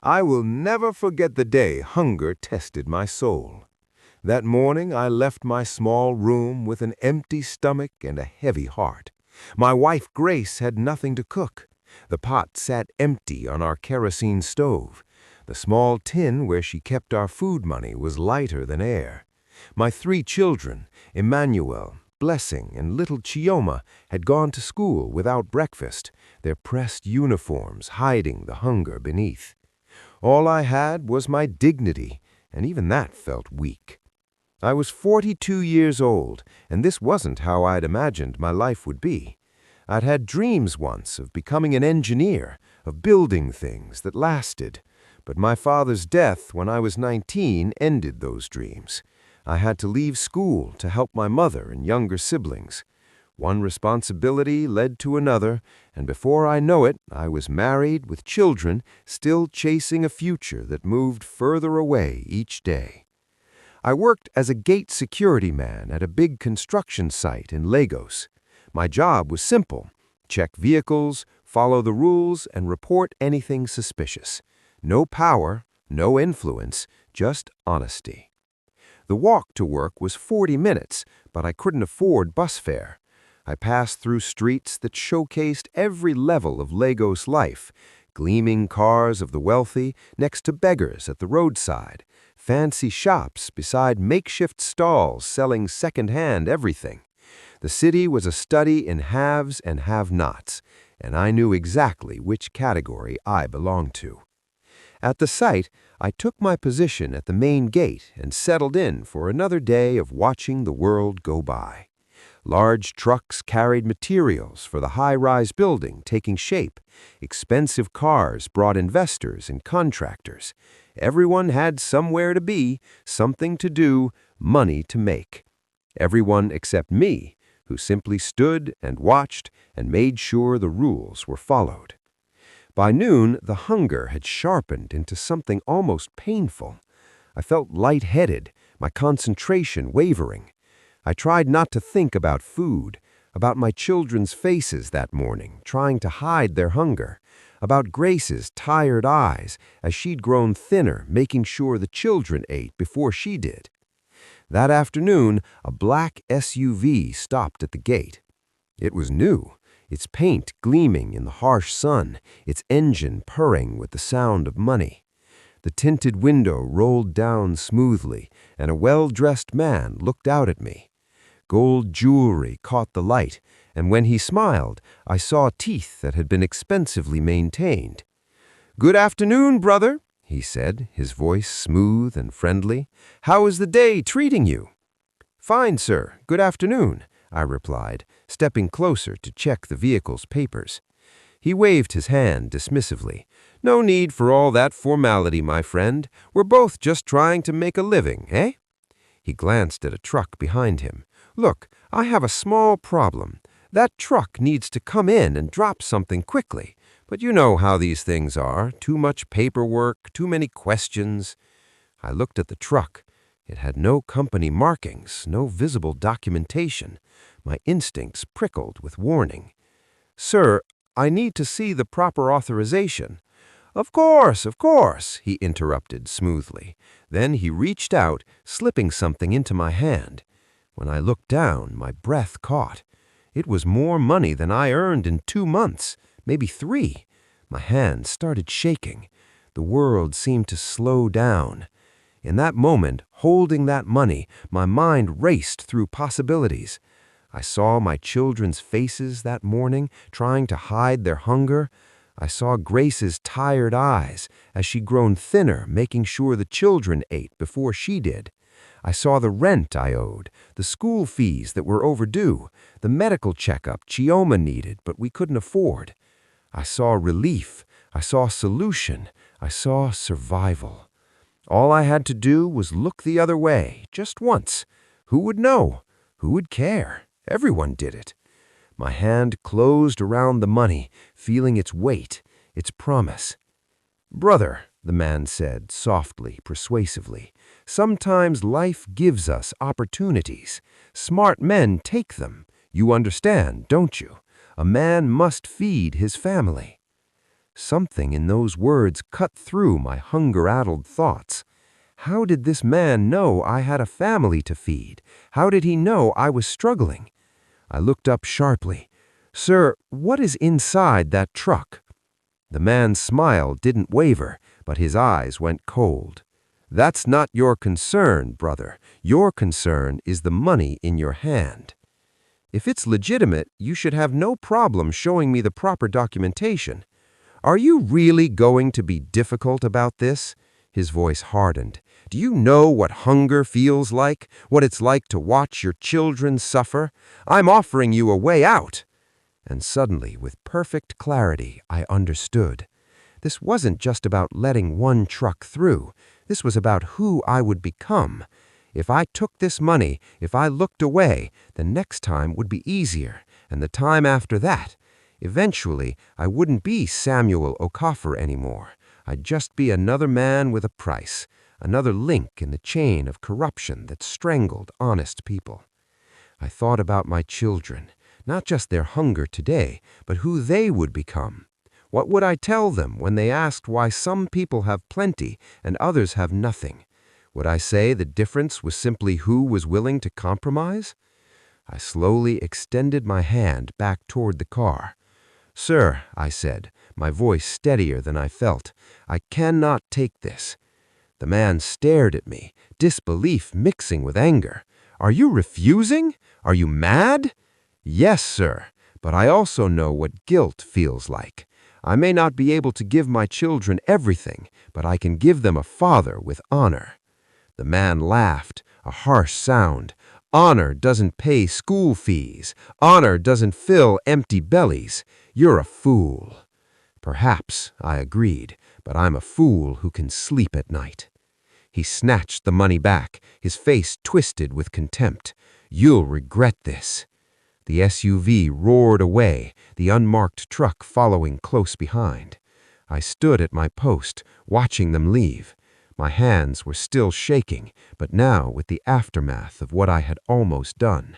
I will never forget the day hunger tested my soul. That morning I left my small room with an empty stomach and a heavy heart. My wife Grace had nothing to cook. The pot sat empty on our kerosene stove. The small tin where she kept our food money was lighter than air. My 3 children, Emmanuel, Blessing, and little Chioma, had gone to school without breakfast, their pressed uniforms hiding the hunger beneath. All I had was my dignity, and even that felt weak. I was 42 years old, and this wasn't how I'd imagined my life would be. I'd had dreams once of becoming an engineer, of building things that lasted. But my father's death when I was 19 ended those dreams. I had to leave school to help my mother and younger siblings. One responsibility led to another, and before I know it, I was married with children, still chasing a future that moved further away each day. I worked as a gate security man at a big construction site in Lagos. My job was simple: check vehicles, follow the rules, and report anything suspicious. No power, no influence, just honesty. The walk to work was 40 minutes, but I couldn't afford bus fare. I passed through streets that showcased every level of Lagos life: gleaming cars of the wealthy next to beggars at the roadside, fancy shops beside makeshift stalls selling second-hand everything. The city was a study in haves and have-nots, and I knew exactly which category I belonged to. At the site, I took my position at the main gate and settled in for another day of watching the world go by. Large trucks carried materials for the high-rise building taking shape. Expensive cars brought investors and contractors. Everyone had somewhere to be, something to do, money to make. Everyone except me, who simply stood and watched and made sure the rules were followed. By noon, the hunger had sharpened into something almost painful. I felt lightheaded, my concentration wavering. I tried not to think about food, about my children's faces that morning, trying to hide their hunger, about Grace's tired eyes as she'd grown thinner, making sure the children ate before she did. That afternoon, a black SUV stopped at the gate. It was new, its paint gleaming in the harsh sun, its engine purring with the sound of money. The tinted window rolled down smoothly, and a well-dressed man looked out at me. Gold jewelry caught the light, and when he smiled, I saw teeth that had been expensively maintained. "Good afternoon, brother," he said, his voice smooth and friendly. "How is the day treating you?" "Fine, sir. Good afternoon," I replied, stepping closer to check the vehicle's papers. He waved his hand dismissively. "No need for all that formality, my friend. We're both just trying to make a living, eh?" He glanced at a truck behind him. "Look, I have a small problem. That truck needs to come in and drop something quickly. But you know how these things are. Too much paperwork, too many questions." I looked at the truck. It had no company markings, no visible documentation. My instincts prickled with warning. "Sir, I need to see the proper authorization." Of course," he interrupted smoothly. Then he reached out, slipping something into my hand. When I looked down, my breath caught. It was more money than I earned in 2 months, maybe 3. My hand started shaking. The world seemed to slow down. In that moment, holding that money, my mind raced through possibilities. I saw my children's faces that morning, trying to hide their hunger. I saw Grace's tired eyes as she'd grown thinner, making sure the children ate before she did. I saw the rent I owed, the school fees that were overdue, the medical checkup Chioma needed but we couldn't afford. I saw relief, I saw solution, I saw survival. All I had to do was look the other way, just once. Who would know? Who would care? Everyone did it. My hand closed around the money, feeling its weight, its promise. "Brother," the man said, softly, persuasively, "sometimes life gives us opportunities. Smart men take them. You understand, don't you? A man must feed his family." Something in those words cut through my hunger-addled thoughts. How did this man know I had a family to feed? How did he know I was struggling? I looked up sharply. "Sir, what is inside that truck?" The man's smile didn't waver, but his eyes went cold. "That's not your concern, brother. Your concern is the money in your hand. If it's legitimate, you should have no problem showing me the proper documentation. Are you really going to be difficult about this?" His voice hardened. "Do you know what hunger feels like? What it's like to watch your children suffer? I'm offering you a way out." And suddenly, with perfect clarity, I understood. This wasn't just about letting one truck through. This was about who I would become. If I took this money, if I looked away, the next time would be easier, and the time after that. Eventually, I wouldn't be Samuel Okafor anymore. I'd just be another man with a price, another link in the chain of corruption that strangled honest people. I thought about my children, not just their hunger today, but who they would become. What would I tell them when they asked why some people have plenty and others have nothing? Would I say the difference was simply who was willing to compromise? I slowly extended my hand back toward the car. "Sir," I said, my voice steadier than I felt, "I cannot take this." The man stared at me, disbelief mixing with anger. "Are you refusing? Are you mad?" "Yes, sir, but I also know what guilt feels like. I may not be able to give my children everything, but I can give them a father with honor." The man laughed, a harsh sound. "Honor doesn't pay school fees. Honor doesn't fill empty bellies. You're a fool." "Perhaps," I agreed, "but I'm a fool who can sleep at night." He snatched the money back, his face twisted with contempt. "You'll regret this." The SUV roared away, the unmarked truck following close behind. I stood at my post, watching them leave. My hands were still shaking, but now with the aftermath of what I had almost done.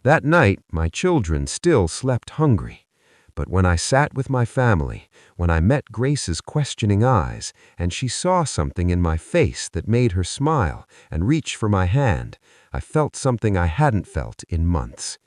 That night, my children still slept hungry. But when I sat with my family, when I met Grace's questioning eyes, and she saw something in my face that made her smile and reach for my hand, I felt something I hadn't felt in months.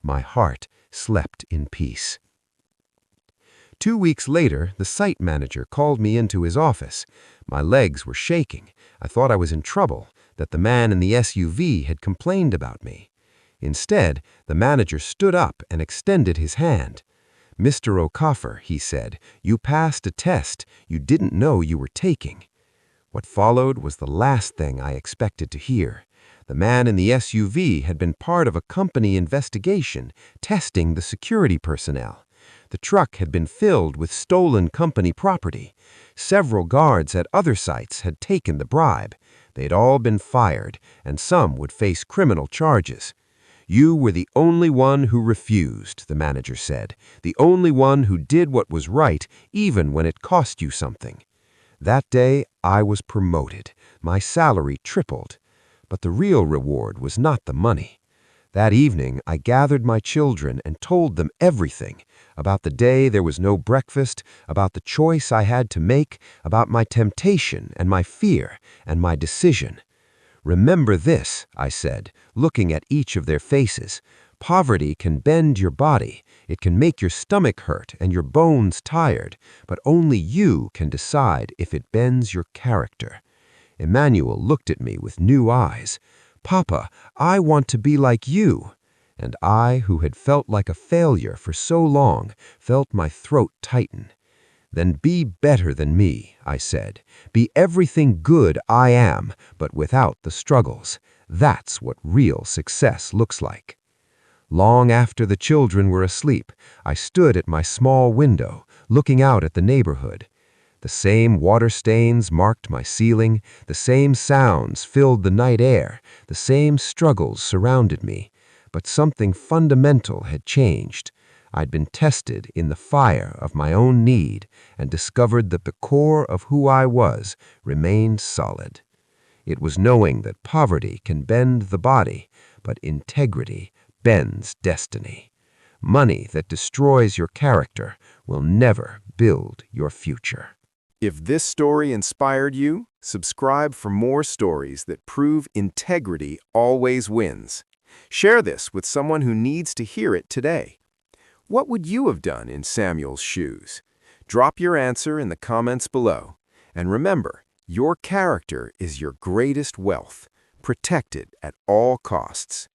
My heart slept in peace. 2 weeks later, the site manager called me into his office. My legs were shaking. I thought I was in trouble, that the man in the SUV had complained about me. Instead, the manager stood up and extended his hand. "Mr. Okafor," he said, "you passed a test you didn't know you were taking." What followed was the last thing I expected to hear. The man in the SUV had been part of a company investigation, testing the security personnel. The truck had been filled with stolen company property. Several guards at other sites had taken the bribe. They'd all been fired, and some would face criminal charges. "You were the only one who refused," the manager said. "The only one who did what was right, even when it cost you something." That day, I was promoted. My salary tripled. But the real reward was not the money. That evening, I gathered my children and told them everything, about the day there was no breakfast, about the choice I had to make, about my temptation and my fear and my decision. "Remember this," I said, looking at each of their faces. "Poverty can bend your body. It can make your stomach hurt and your bones tired, but only you can decide if it bends your character." Emmanuel looked at me with new eyes. "Papa, I want to be like you." And I, who had felt like a failure for so long, felt my throat tighten. "Then be better than me," I said. "Be everything good I am, but without the struggles. That's what real success looks like." Long after the children were asleep, I stood at my small window, looking out at the neighborhood. The same water stains marked my ceiling, the same sounds filled the night air, the same struggles surrounded me. But something fundamental had changed. I'd been tested in the fire of my own need and discovered that the core of who I was remained solid. It was knowing that poverty can bend the body, but integrity bends destiny. Money that destroys your character will never build your future. If this story inspired you, subscribe for more stories that prove integrity always wins. Share this with someone who needs to hear it today. What would you have done in Samuel's shoes? Drop your answer in the comments below. And remember, your character is your greatest wealth. Protect it at all costs.